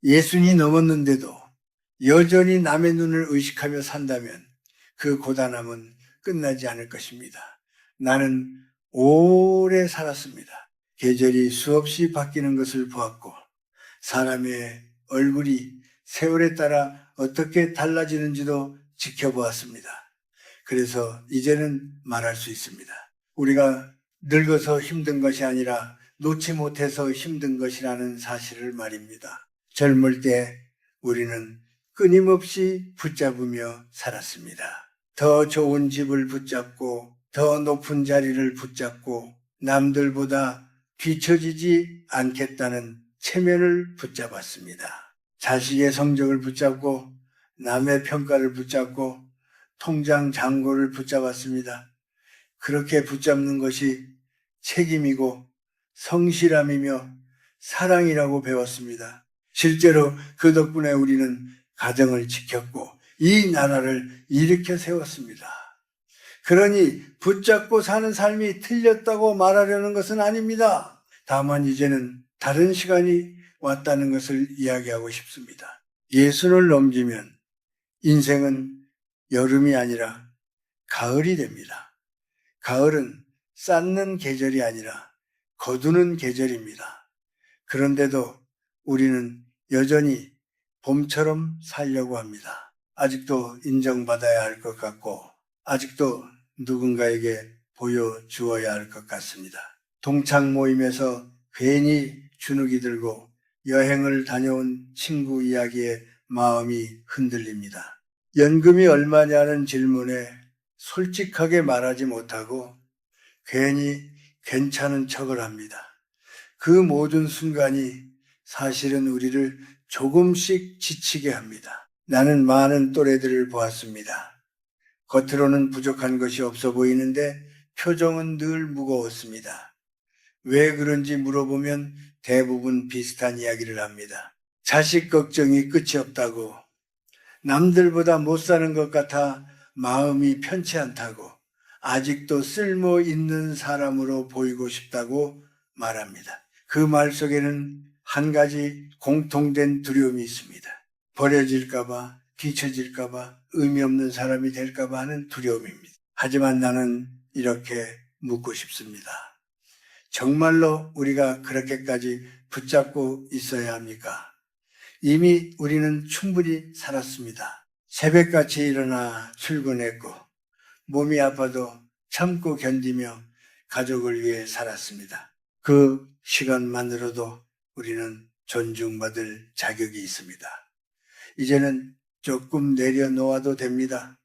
예순이 넘었는데도 여전히 남의 눈을 의식하며 산다면 그 고단함은 끝나지 않을 것입니다. 나는 오래 살았습니다. 계절이 수없이 바뀌는 것을 보았고 사람의 얼굴이 세월에 따라 어떻게 달라지는지도 지켜보았습니다. 그래서 이제는 말할 수 있습니다. 우리가 늙어서 힘든 것이 아니라 놓지 못해서 힘든 것이라는 사실을 말입니다. 젊을 때 우리는 끊임없이 붙잡으며 살았습니다. 더 좋은 집을 붙잡고 더 높은 자리를 붙잡고 남들보다 뒤처지지 않겠다는 체면을 붙잡았습니다. 자식의 성적을 붙잡고 남의 평가를 붙잡고 통장 잔고를 붙잡았습니다. 그렇게 붙잡는 것이 책임이고 성실함이며 사랑이라고 배웠습니다. 실제로 그 덕분에 우리는 가정을 지켰고 이 나라를 일으켜 세웠습니다. 그러니 붙잡고 사는 삶이 틀렸다고 말하려는 것은 아닙니다. 다만 이제는 다른 시간이 왔다는 것을 이야기하고 싶습니다. 예순을 넘기면 인생은 여름이 아니라 가을이 됩니다. 가을은 쌓는 계절이 아니라 거두는 계절입니다. 그런데도 우리는 여전히 봄처럼 살려고 합니다. 아직도 인정받아야 할 것 같고 아직도 누군가에게 보여주어야 할 것 같습니다. 동창 모임에서 괜히 주눅이 들고 여행을 다녀온 친구 이야기에 마음이 흔들립니다. 연금이 얼마냐는 질문에 솔직하게 말하지 못하고 괜히 괜찮은 척을 합니다. 그 모든 순간이 사실은 우리를 조금씩 지치게 합니다. 나는 많은 또래들을 보았습니다. 겉으로는 부족한 것이 없어 보이는데 표정은 늘 무거웠습니다. 왜 그런지 물어보면 대부분 비슷한 이야기를 합니다. 자식 걱정이 끝이 없다고, 남들보다 못 사는 것 같아 마음이 편치 않다고, 아직도 쓸모 있는 사람으로 보이고 싶다고 말합니다. 그 말 속에는 한 가지 공통된 두려움이 있습니다. 버려질까봐, 뒤처질까봐, 의미 없는 사람이 될까봐 하는 두려움입니다. 하지만 나는 이렇게 묻고 싶습니다. 정말로 우리가 그렇게까지 붙잡고 있어야 합니까? 이미 우리는 충분히 살았습니다. 새벽같이 일어나 출근했고 몸이 아파도 참고 견디며 가족을 위해 살았습니다. 그 시간만으로도 우리는 존중받을 자격이 있습니다. 이제는 조금 내려놓아도 됩니다.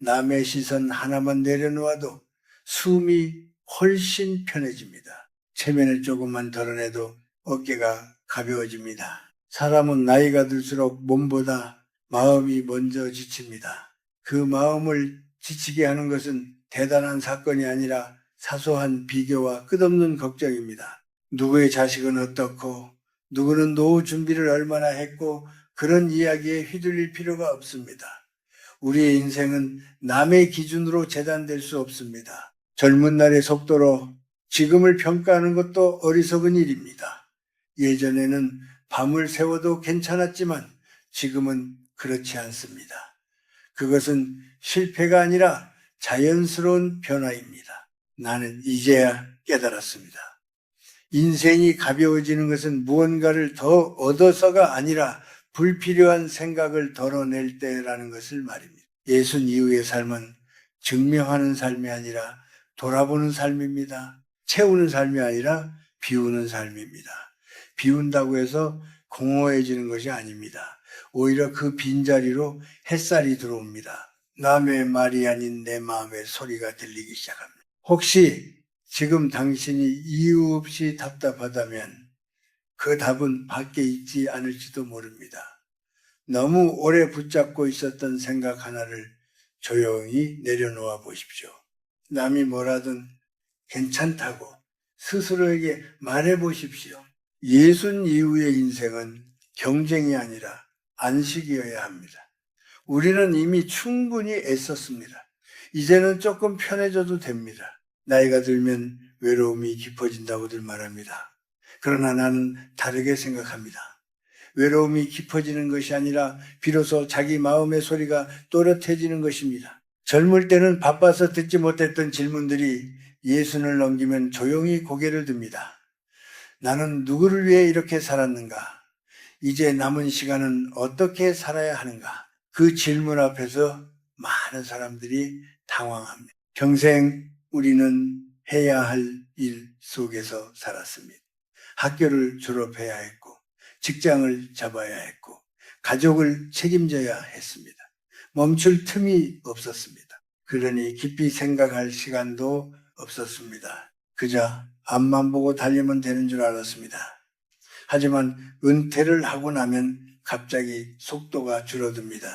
남의 시선 하나만 내려놓아도 숨이 훨씬 편해집니다. 체면을 조금만 덜어내도 어깨가 가벼워집니다. 사람은 나이가 들수록 몸보다 마음이 먼저 지칩니다. 그 마음을 지치게 하는 것은 대단한 사건이 아니라 사소한 비교와 끝없는 걱정입니다. 누구의 자식은 어떻고 누구는 노후 준비를 얼마나 했고 그런 이야기에 휘둘릴 필요가 없습니다. 우리의 인생은 남의 기준으로 재단될 수 없습니다. 젊은 날의 속도로 지금을 평가하는 것도 어리석은 일입니다. 예전에는 밤을 새워도 괜찮았지만 지금은 그렇지 않습니다. 그것은 실패가 아니라 자연스러운 변화입니다. 나는 이제야 깨달았습니다. 인생이 가벼워지는 것은 무언가를 더 얻어서가 아니라 불필요한 생각을 덜어낼 때라는 것을 말입니다. 예순 이후의 삶은 증명하는 삶이 아니라 돌아보는 삶입니다. 채우는 삶이 아니라 비우는 삶입니다. 비운다고 해서 공허해지는 것이 아닙니다. 오히려 그 빈자리로 햇살이 들어옵니다. 남의 말이 아닌 내 마음의 소리가 들리기 시작합니다. 혹시 지금 당신이 이유 없이 답답하다면 그 답은 밖에 있지 않을지도 모릅니다. 너무 오래 붙잡고 있었던 생각 하나를 조용히 내려놓아 보십시오. 남이 뭐라든 괜찮다고 스스로에게 말해 보십시오. 예순 이후의 인생은 경쟁이 아니라 안식이어야 합니다. 우리는 이미 충분히 애썼습니다. 이제는 조금 편해져도 됩니다. 나이가 들면 외로움이 깊어진다고들 말합니다. 그러나 나는 다르게 생각합니다. 외로움이 깊어지는 것이 아니라 비로소 자기 마음의 소리가 또렷해지는 것입니다. 젊을 때는 바빠서 듣지 못했던 질문들이 예순을 넘기면 조용히 고개를 듭니다. 나는 누구를 위해 이렇게 살았는가? 이제 남은 시간은 어떻게 살아야 하는가? 그 질문 앞에서 많은 사람들이 당황합니다. 평생 우리는 해야 할 일 속에서 살았습니다. 학교를 졸업해야 했고, 직장을 잡아야 했고, 가족을 책임져야 했습니다. 멈출 틈이 없었습니다. 그러니 깊이 생각할 시간도 없었습니다. 그저 앞만 보고 달리면 되는 줄 알았습니다. 하지만 은퇴를 하고 나면 갑자기 속도가 줄어듭니다.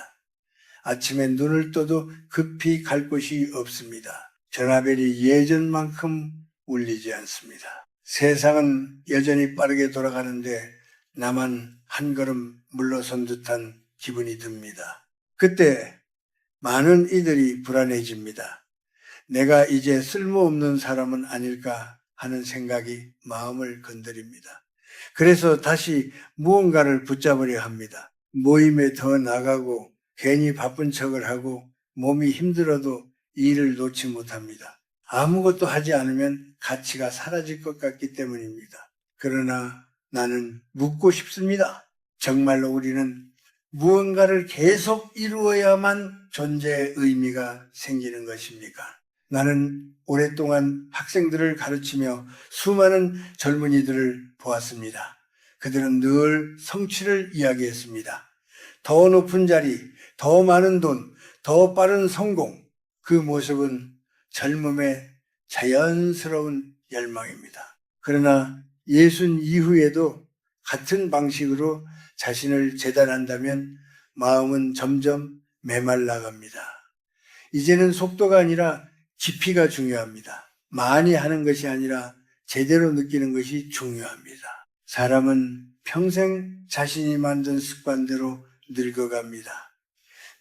아침에 눈을 떠도 급히 갈 곳이 없습니다. 전화벨이 예전만큼 울리지 않습니다. 세상은 여전히 빠르게 돌아가는데 나만 한 걸음 물러선 듯한 기분이 듭니다. 그때 많은 이들이 불안해집니다. 내가 이제 쓸모없는 사람은 아닐까 하는 생각이 마음을 건드립니다. 그래서 다시 무언가를 붙잡으려 합니다. 모임에 더 나가고 괜히 바쁜 척을 하고 몸이 힘들어도 일을 놓지 못합니다. 아무것도 하지 않으면 가치가 사라질 것 같기 때문입니다. 그러나 나는 묻고 싶습니다. 정말로 우리는 무언가를 계속 이루어야만 존재의 의미가 생기는 것입니까? 나는 오랫동안 학생들을 가르치며 수많은 젊은이들을 보았습니다. 그들은 늘 성취를 이야기했습니다. 더 높은 자리, 더 많은 돈, 더 빠른 성공. 그 모습은 젊음의 자연스러운 열망입니다. 그러나 예순 이후에도 같은 방식으로 자신을 재단한다면 마음은 점점 메말라갑니다. 이제는 속도가 아니라 깊이가 중요합니다. 많이 하는 것이 아니라 제대로 느끼는 것이 중요합니다. 사람은 평생 자신이 만든 습관대로 늙어갑니다.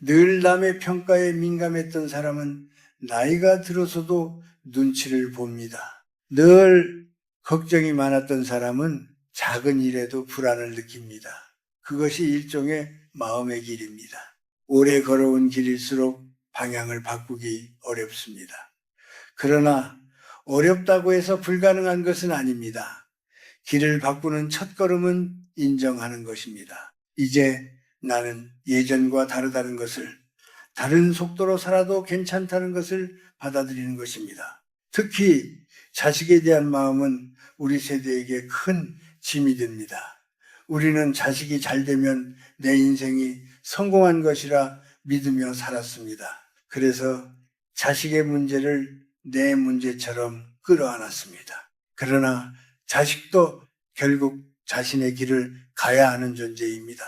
늘 남의 평가에 민감했던 사람은 나이가 들어서도 눈치를 봅니다. 늘 걱정이 많았던 사람은 작은 일에도 불안을 느낍니다. 그것이 일종의 마음의 길입니다. 오래 걸어온 길일수록 방향을 바꾸기 어렵습니다. 그러나 어렵다고 해서 불가능한 것은 아닙니다. 길을 바꾸는 첫걸음은 인정하는 것입니다. 이제 나는 예전과 다르다는 것을, 다른 속도로 살아도 괜찮다는 것을 받아들이는 것입니다. 특히 자식에 대한 마음은 우리 세대에게 큰 짐이 됩니다. 우리는 자식이 잘 되면 내 인생이 성공한 것이라 믿으며 살았습니다. 그래서 자식의 문제를 내 문제처럼 끌어안았습니다. 그러나 자식도 결국 자신의 길을 가야 하는 존재입니다.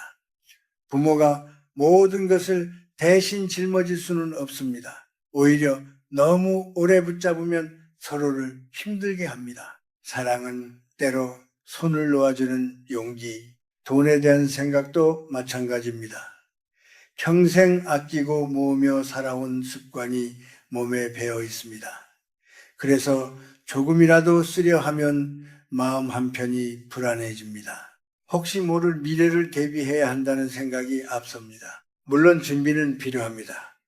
부모가 모든 것을 대신 짊어질 수는 없습니다. 오히려 너무 오래 붙잡으면 서로를 힘들게 합니다. 사랑은 때로 손을 놓아주는 용기, 돈에 대한 생각도 마찬가지입니다. 평생 아끼고 모으며 살아온 습관이 몸에 배어 있습니다. 그래서 조금이라도 쓰려 하면 마음 한편이 불안해집니다. 혹시 모를 미래를 대비해야 한다는 생각이 앞섭니다. 물론 준비는 필요합니다.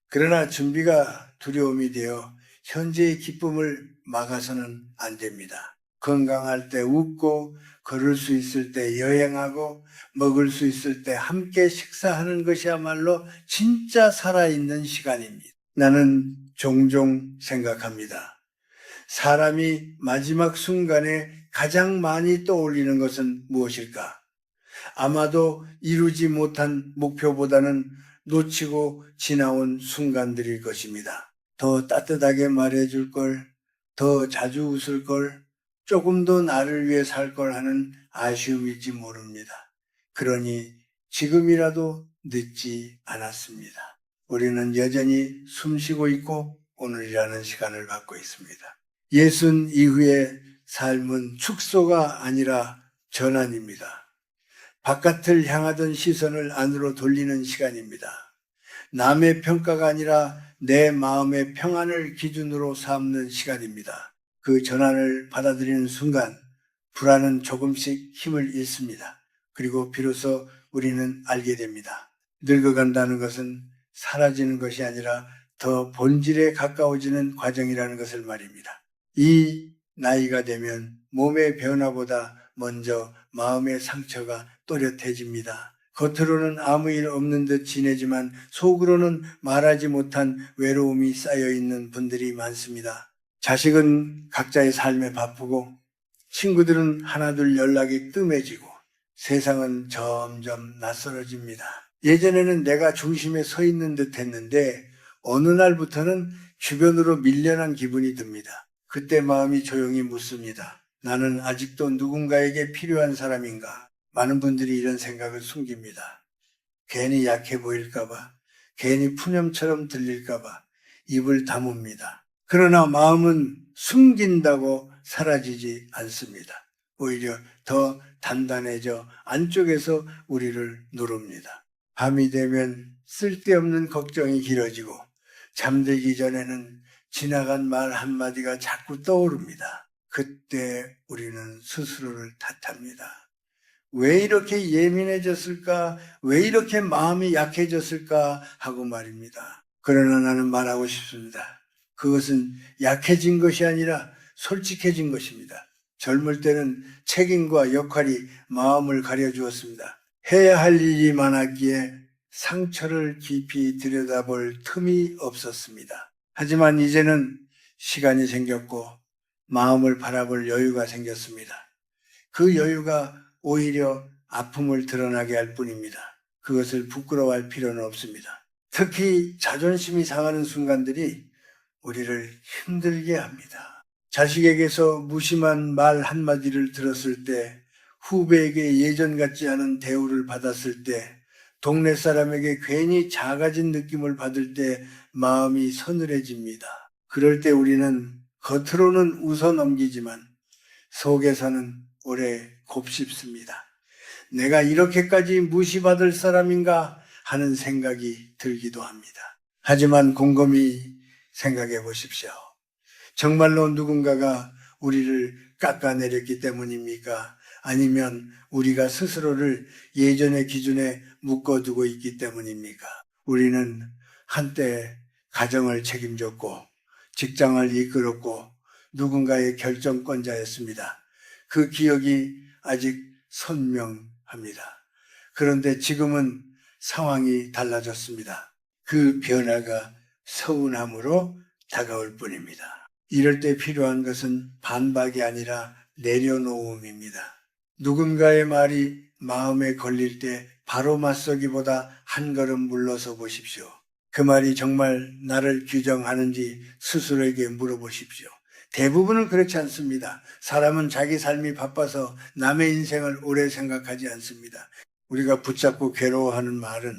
그러나 준비가 두려움이 되어 현재의 기쁨을 막아서는 안 됩니다. 건강할 때 웃고, 걸을 수 있을 때 여행하고, 먹을 수 있을 때 함께 식사하는 것이야말로 진짜 살아있는 시간입니다. 나는 종종 생각합니다. 사람이 마지막 순간에 가장 많이 떠올리는 것은 무엇일까? 아마도 이루지 못한 목표보다는 놓치고 지나온 순간들일 것입니다. 더 따뜻하게 말해줄 걸, 더 자주 웃을 걸, 조금 더 나를 위해 살 걸 하는 아쉬움일지 모릅니다. 그러니 지금이라도 늦지 않았습니다. 우리는 여전히 숨쉬고 있고 오늘이라는 시간을 갖고 있습니다. 예순 이후의 삶은 축소가 아니라 전환입니다. 바깥을 향하던 시선을 안으로 돌리는 시간입니다. 남의 평가가 아니라 내 마음의 평안을 기준으로 삼는 시간입니다. 그 전환을 받아들이는 순간 불안은 조금씩 힘을 잃습니다. 그리고 비로소 우리는 알게 됩니다. 늙어간다는 것은 사라지는 것이 아니라 더 본질에 가까워지는 과정이라는 것을 말입니다. 이 나이가 되면 몸의 변화보다 먼저 마음의 상처가 또렷해집니다. 겉으로는 아무 일 없는 듯 지내지만 속으로는 말하지 못한 외로움이 쌓여 있는 분들이 많습니다. 자식은 각자의 삶에 바쁘고 친구들은 하나둘 연락이 뜸해지고 세상은 점점 낯설어집니다. 예전에는 내가 중심에 서 있는 듯 했는데 어느 날부터는 주변으로 밀려난 기분이 듭니다. 그때 마음이 조용히 묻습니다. 나는 아직도 누군가에게 필요한 사람인가? 많은 분들이 이런 생각을 숨깁니다. 괜히 약해 보일까봐, 괜히 푸념처럼 들릴까봐 입을 다뭅니다. 그러나 마음은 숨긴다고 사라지지 않습니다. 오히려 더 단단해져 안쪽에서 우리를 누릅니다. 밤이 되면 쓸데없는 걱정이 길어지고 잠들기 전에는 지나간 말 한마디가 자꾸 떠오릅니다. 그때 우리는 스스로를 탓합니다. 왜 이렇게 예민해졌을까? 왜 이렇게 마음이 약해졌을까? 하고 말입니다. 그러나 나는 말하고 싶습니다. 그것은 약해진 것이 아니라 솔직해진 것입니다. 젊을 때는 책임과 역할이 마음을 가려주었습니다. 해야 할 일이 많았기에 상처를 깊이 들여다볼 틈이 없었습니다. 하지만 이제는 시간이 생겼고 마음을 바라볼 여유가 생겼습니다. 그 여유가 오히려 아픔을 드러나게 할 뿐입니다. 그것을 부끄러워할 필요는 없습니다. 특히 자존심이 상하는 순간들이 우리를 힘들게 합니다. 자식에게서 무심한 말 한마디를 들었을 때, 후배에게 예전 같지 않은 대우를 받았을 때, 동네 사람에게 괜히 작아진 느낌을 받을 때 마음이 서늘해집니다. 그럴 때 우리는 겉으로는 웃어 넘기지만 속에서는 오래 곱씹습니다. 내가 이렇게까지 무시받을 사람인가 하는 생각이 들기도 합니다. 하지만 곰곰이 생각해 보십시오. 정말로 누군가가 우리를 깎아내렸기 때문입니까? 아니면 우리가 스스로를 예전의 기준에 묶어두고 있기 때문입니까? 우리는 한때 가정을 책임졌고 직장을 이끌었고 누군가의 결정권자였습니다. 그 기억이 아직 선명합니다. 그런데 지금은 상황이 달라졌습니다. 그 변화가 서운함으로 다가올 뿐입니다. 이럴 때 필요한 것은 반박이 아니라 내려놓음입니다. 누군가의 말이 마음에 걸릴 때 바로 맞서기보다 한 걸음 물러서 보십시오. 그 말이 정말 나를 규정하는지 스스로에게 물어보십시오. 대부분은 그렇지 않습니다. 사람은 자기 삶이 바빠서 남의 인생을 오래 생각하지 않습니다. 우리가 붙잡고 괴로워하는 말은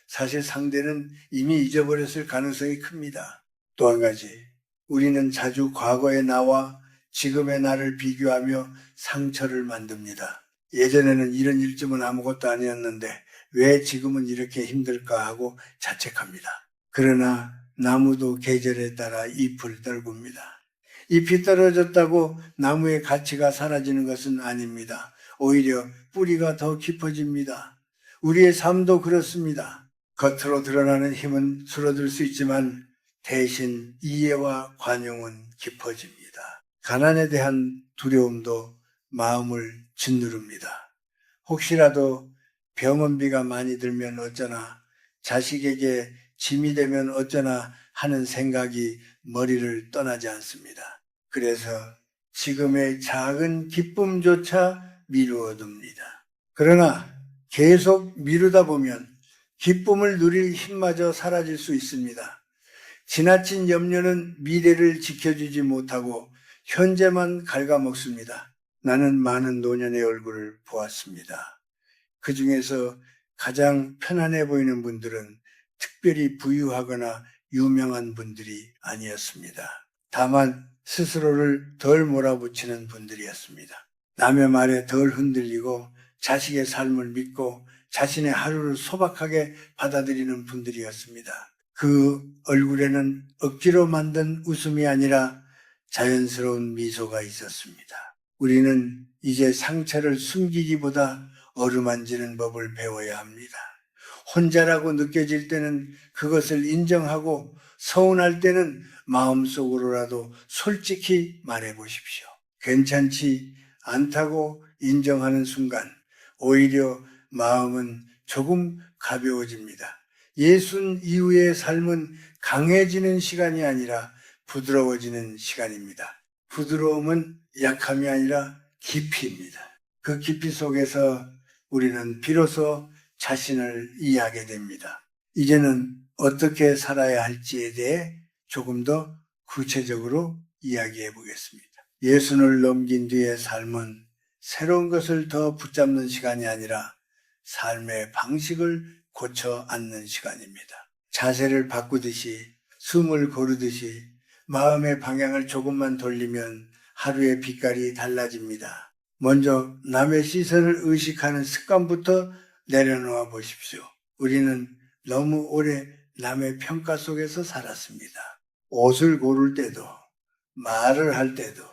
사실 상대는 이미 잊어버렸을 가능성이 큽니다. 또 한 가지, 우리는 자주 과거의 나와 지금의 나를 비교하며 상처를 만듭니다. 예전에는 이런 일쯤은 아무것도 아니었는데 왜 지금은 이렇게 힘들까 하고 자책합니다. 그러나 나무도 계절에 따라 잎을 떨굽니다. 잎이 떨어졌다고 나무의 가치가 사라지는 것은 아닙니다. 오히려 뿌리가 더 깊어집니다. 우리의 삶도 그렇습니다. 겉으로 드러나는 힘은 줄어들 수 있지만 대신 이해와 관용은 깊어집니다. 가난에 대한 두려움도 마음을 짓누릅니다. 혹시라도 병원비가 많이 들면 어쩌나, 자식에게 짐이 되면 어쩌나 하는 생각이 머리를 떠나지 않습니다. 그래서 지금의 작은 기쁨조차 미루어둡니다. 그러나 계속 미루다 보면 기쁨을 누릴 힘마저 사라질 수 있습니다. 지나친 염려는 미래를 지켜주지 못하고 현재만 갉아먹습니다. 나는 많은 노년의 얼굴을 보았습니다. 그 중에서 가장 편안해 보이는 분들은 특별히 부유하거나 유명한 분들이 아니었습니다. 다만 스스로를 덜 몰아붙이는 분들이었습니다. 남의 말에 덜 흔들리고 자식의 삶을 믿고 자신의 하루를 소박하게 받아들이는 분들이었습니다. 그 얼굴에는 억지로 만든 웃음이 아니라 자연스러운 미소가 있었습니다. 우리는 이제 상처를 숨기기보다 어루만지는 법을 배워야 합니다. 혼자라고 느껴질 때는 그것을 인정하고 서운할 때는 마음속으로라도 솔직히 말해 보십시오. 괜찮지 않다고 인정하는 순간 오히려 마음은 조금 가벼워집니다. 예순 이후의 삶은 강해지는 시간이 아니라 부드러워지는 시간입니다. 부드러움은 약함이 아니라 깊이입니다. 그 깊이 속에서 우리는 비로소 자신을 이해하게 됩니다. 이제는 어떻게 살아야 할지에 대해 조금 더 구체적으로 이야기해 보겠습니다. 예순을 넘긴 뒤의 삶은 새로운 것을 더 붙잡는 시간이 아니라 삶의 방식을 고쳐 앉는 시간입니다. 자세를 바꾸듯이, 숨을 고르듯이 마음의 방향을 조금만 돌리면 하루의 빛깔이 달라집니다. 먼저 남의 시선을 의식하는 습관부터 내려놓아 보십시오. 우리는 너무 오래 남의 평가 속에서 살았습니다. 옷을 고를 때도, 말을 할 때도,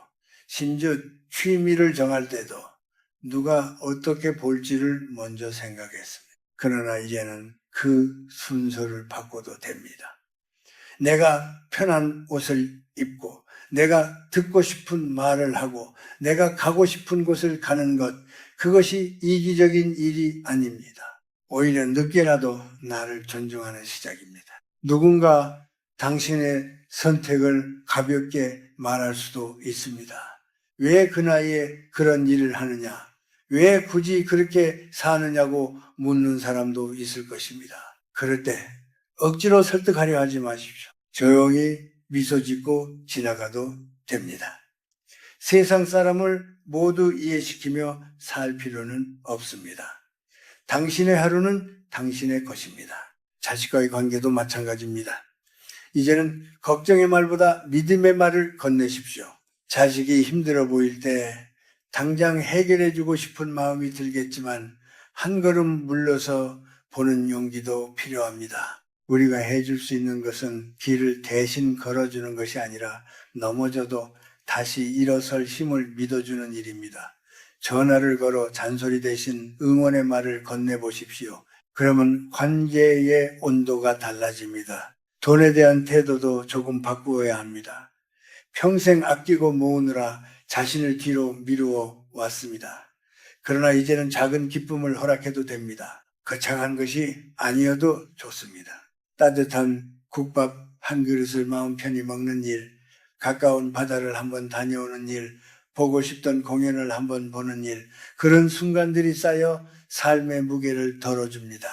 심지어 취미를 정할 때도 누가 어떻게 볼지를 먼저 생각했습니다. 그러나 이제는 그 순서를 바꿔도 됩니다. 내가 편한 옷을 입고 내가 듣고 싶은 말을 하고 내가 가고 싶은 곳을 가는 것, 그것이 이기적인 일이 아닙니다. 오히려 늦게라도 나를 존중하는 시작입니다. 누군가 당신의 선택을 가볍게 말할 수도 있습니다. 왜 그 나이에 그런 일을 하느냐? 왜 굳이 그렇게 사느냐고 묻는 사람도 있을 것입니다. 그럴 때 억지로 설득하려 하지 마십시오. 조용히 미소 짓고 지나가도 됩니다. 세상 사람을 모두 이해시키며 살 필요는 없습니다. 당신의 하루는 당신의 것입니다. 자식과의 관계도 마찬가지입니다. 이제는 걱정의 말보다 믿음의 말을 건네십시오. 자식이 힘들어 보일 때 당장 해결해주고 싶은 마음이 들겠지만 한 걸음 물러서 보는 용기도 필요합니다. 우리가 해줄 수 있는 것은 길을 대신 걸어주는 것이 아니라 넘어져도 다시 일어설 힘을 믿어주는 일입니다. 전화를 걸어 잔소리 대신 응원의 말을 건네보십시오. 그러면 관계의 온도가 달라집니다. 돈에 대한 태도도 조금 바꾸어야 합니다. 평생 아끼고 모으느라 자신을 뒤로 미루어 왔습니다. 그러나 이제는 작은 기쁨을 허락해도 됩니다. 거창한 것이 아니어도 좋습니다. 따뜻한 국밥 한 그릇을 마음 편히 먹는 일, 가까운 바다를 한번 다녀오는 일, 보고 싶던 공연을 한번 보는 일, 그런 순간들이 쌓여 삶의 무게를 덜어줍니다.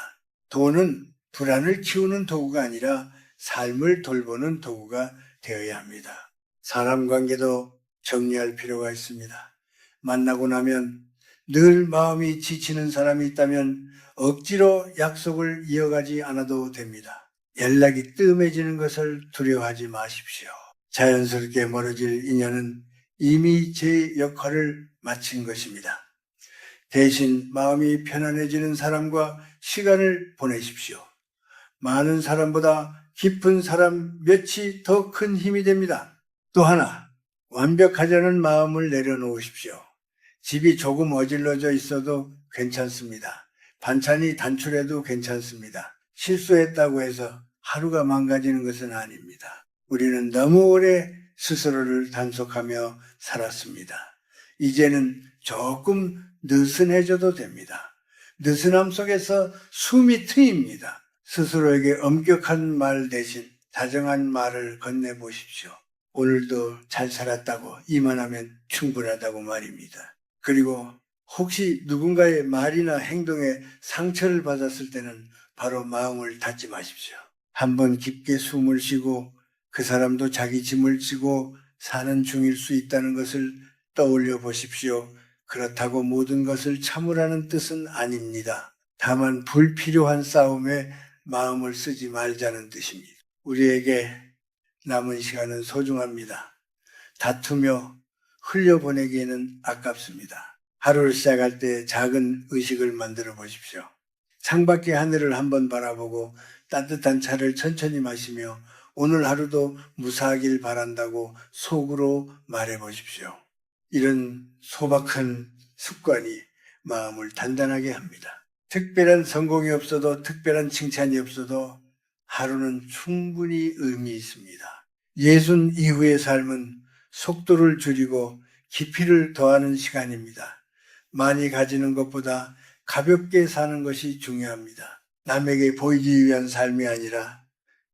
돈은 불안을 키우는 도구가 아니라 삶을 돌보는 도구가 되어야 합니다. 사람 관계도 정리할 필요가 있습니다. 만나고 나면 늘 마음이 지치는 사람이 있다면 억지로 약속을 이어가지 않아도 됩니다. 연락이 뜸해지는 것을 두려워하지 마십시오. 자연스럽게 멀어질 인연은 이미 제 역할을 마친 것입니다. 대신 마음이 편안해지는 사람과 시간을 보내십시오. 많은 사람보다 깊은 사람 몇이 더 큰 힘이 됩니다. 또 하나, 완벽하자는 마음을 내려놓으십시오. 집이 조금 어질러져 있어도 괜찮습니다. 반찬이 단출해도 괜찮습니다. 실수했다고 해서 하루가 망가지는 것은 아닙니다. 우리는 너무 오래 스스로를 단속하며 살았습니다. 이제는 조금 느슨해져도 됩니다. 느슨함 속에서 숨이 트입니다. 스스로에게 엄격한 말 대신 다정한 말을 건네보십시오. 오늘도 잘 살았다고 이만하면 충분하다고 말입니다. 그리고 혹시 누군가의 말이나 행동에 상처를 받았을 때는 바로 마음을 닫지 마십시오. 한번 깊게 숨을 쉬고 그 사람도 자기 짐을 지고 사는 중일 수 있다는 것을 떠올려 보십시오. 그렇다고 모든 것을 참으라는 뜻은 아닙니다. 다만 불필요한 싸움에 마음을 쓰지 말자는 뜻입니다. 우리에게 남은 시간은 소중합니다. 다투며 흘려보내기에는 아깝습니다. 하루를 시작할 때 작은 의식을 만들어 보십시오. 창밖의 하늘을 한번 바라보고 따뜻한 차를 천천히 마시며 오늘 하루도 무사하길 바란다고 속으로 말해 보십시오. 이런 소박한 습관이 마음을 단단하게 합니다. 특별한 성공이 없어도 특별한 칭찬이 없어도 하루는 충분히 의미 있습니다. 예순 이후의 삶은 속도를 줄이고 깊이를 더하는 시간입니다. 많이 가지는 것보다 가볍게 사는 것이 중요합니다. 남에게 보이기 위한 삶이 아니라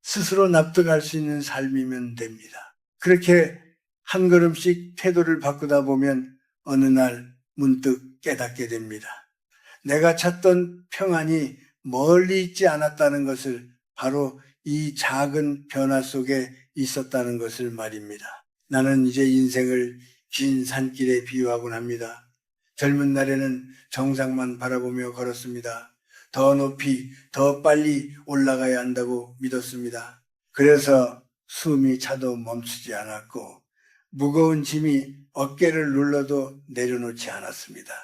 스스로 납득할 수 있는 삶이면 됩니다. 그렇게 한 걸음씩 태도를 바꾸다 보면 어느 날 문득 깨닫게 됩니다. 내가 찾던 평안이 멀리 있지 않았다는 것을, 바로 이 작은 변화 속에 있었다는 것을 말입니다. 나는 이제 인생을 긴 산길에 비유하곤 합니다. 젊은 날에는 정상만 바라보며 걸었습니다. 더 높이, 더 빨리 올라가야 한다고 믿었습니다. 그래서 숨이 차도 멈추지 않았고 무거운 짐이 어깨를 눌러도 내려놓지 않았습니다.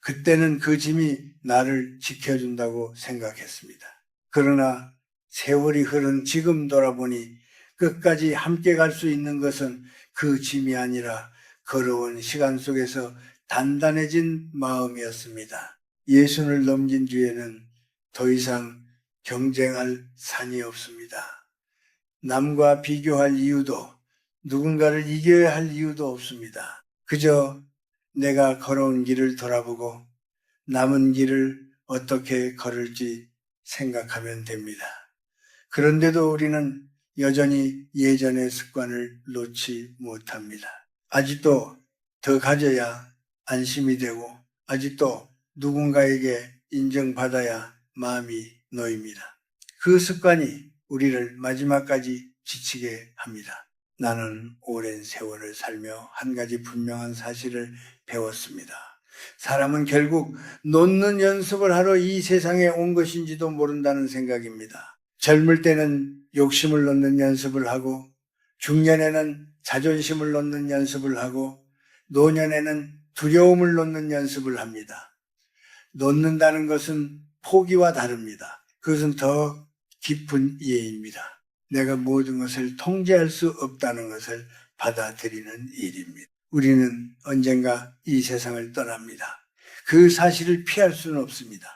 그때는 그 짐이 나를 지켜준다고 생각했습니다. 그러나 세월이 흐른 지금 돌아보니 끝까지 함께 갈 수 있는 것은 그 짐이 아니라 걸어온 시간 속에서 단단해진 마음이었습니다. 예순을 넘긴 뒤에는 더 이상 경쟁할 산이 없습니다. 남과 비교할 이유도, 누군가를 이겨야 할 이유도 없습니다. 그저 내가 걸어온 길을 돌아보고 남은 길을 어떻게 걸을지 생각하면 됩니다. 그런데도 우리는 여전히 예전의 습관을 놓지 못합니다. 아직도 더 가져야 안심이 되고, 아직도 누군가에게 인정받아야 마음이 놓입니다. 그 습관이 우리를 마지막까지 지치게 합니다. 나는 오랜 세월을 살며 한 가지 분명한 사실을 배웠습니다. 사람은 결국 놓는 연습을 하러 이 세상에 온 것인지도 모른다는 생각입니다. 젊을 때는 욕심을 놓는 연습을 하고, 중년에는 자존심을 놓는 연습을 하고, 노년에는 두려움을 놓는 연습을 합니다. 놓는다는 것은 포기와 다릅니다. 그것은 더 깊은 이해입니다. 내가 모든 것을 통제할 수 없다는 것을 받아들이는 일입니다. 우리는 언젠가 이 세상을 떠납니다. 그 사실을 피할 수는 없습니다.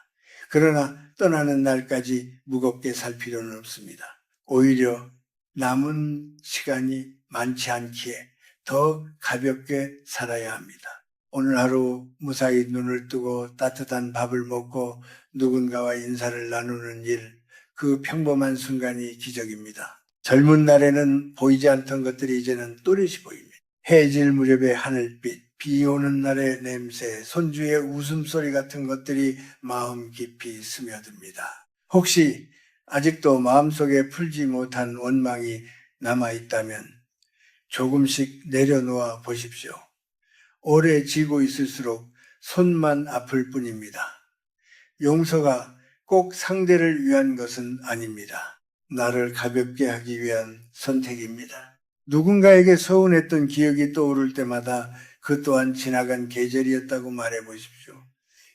그러나 떠나는 날까지 무겁게 살 필요는 없습니다. 오히려 남은 시간이 많지 않기에 더 가볍게 살아야 합니다. 오늘 하루 무사히 눈을 뜨고 따뜻한 밥을 먹고 누군가와 인사를 나누는 일, 그 평범한 순간이 기적입니다. 젊은 날에는 보이지 않던 것들이 이제는 또렷이 보입니다. 해질 무렵의 하늘빛, 비 오는 날의 냄새, 손주의 웃음소리 같은 것들이 마음 깊이 스며듭니다. 혹시 아직도 마음속에 풀지 못한 원망이 남아있다면 조금씩 내려놓아 보십시오. 오래 지고 있을수록 손만 아플 뿐입니다. 용서가 꼭 상대를 위한 것은 아닙니다. 나를 가볍게 하기 위한 선택입니다. 누군가에게 서운했던 기억이 떠오를 때마다 그 또한 지나간 계절이었다고 말해 보십시오.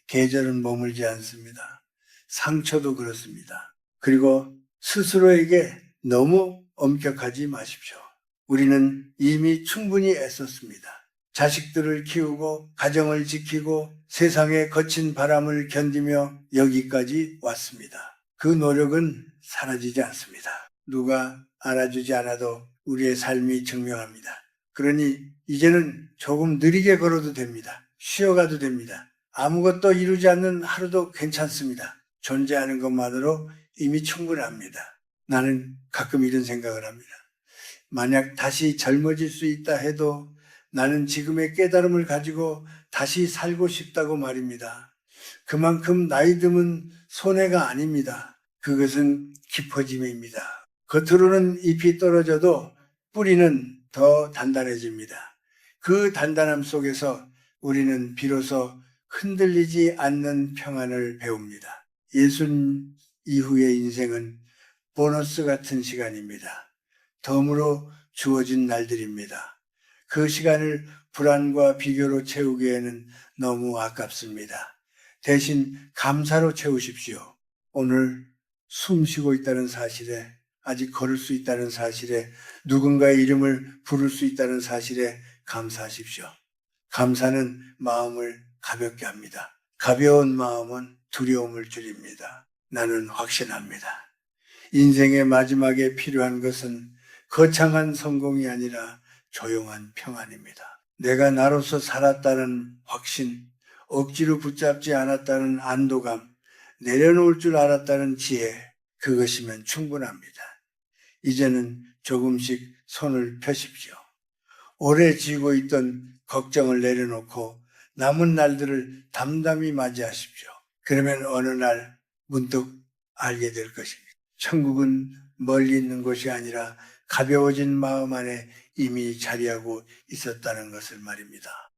계절은 머물지 않습니다. 상처도 그렇습니다. 그리고 스스로에게 너무 엄격하지 마십시오. 우리는 이미 충분히 애썼습니다. 자식들을 키우고 가정을 지키고 세상의 거친 바람을 견디며 여기까지 왔습니다. 그 노력은 사라지지 않습니다. 누가 알아주지 않아도 우리의 삶이 증명합니다. 그러니 이제는 조금 느리게 걸어도 됩니다. 쉬어가도 됩니다. 아무것도 이루지 않는 하루도 괜찮습니다. 존재하는 것만으로 이미 충분합니다. 나는 가끔 이런 생각을 합니다. 만약 다시 젊어질 수 있다 해도 나는 지금의 깨달음을 가지고 다시 살고 싶다고 말입니다. 그만큼 나이 듦은 손해가 아닙니다. 그것은 깊어짐입니다. 겉으로는 잎이 떨어져도 뿌리는 더 단단해집니다. 그 단단함 속에서 우리는 비로소 흔들리지 않는 평안을 배웁니다. 예순 이후의 인생은 보너스 같은 시간입니다. 덤으로 주어진 날들입니다. 그 시간을 불안과 비교로 채우기에는 너무 아깝습니다. 대신 감사로 채우십시오. 오늘 숨 쉬고 있다는 사실에, 아직 걸을 수 있다는 사실에, 누군가의 이름을 부를 수 있다는 사실에 감사하십시오. 감사는 마음을 가볍게 합니다. 가벼운 마음은 두려움을 줄입니다. 나는 확신합니다. 인생의 마지막에 필요한 것은 거창한 성공이 아니라 조용한 평안입니다. 내가 나로서 살았다는 확신, 억지로 붙잡지 않았다는 안도감, 내려놓을 줄 알았다는 지혜, 그것이면 충분합니다. 이제는 조금씩 손을 펴십시오. 오래 쥐고 있던 걱정을 내려놓고 남은 날들을 담담히 맞이하십시오. 그러면 어느 날 문득 알게 될 것입니다. 천국은 멀리 있는 곳이 아니라 가벼워진 마음 안에 이미 자리하고 있었다는 것을 말입니다.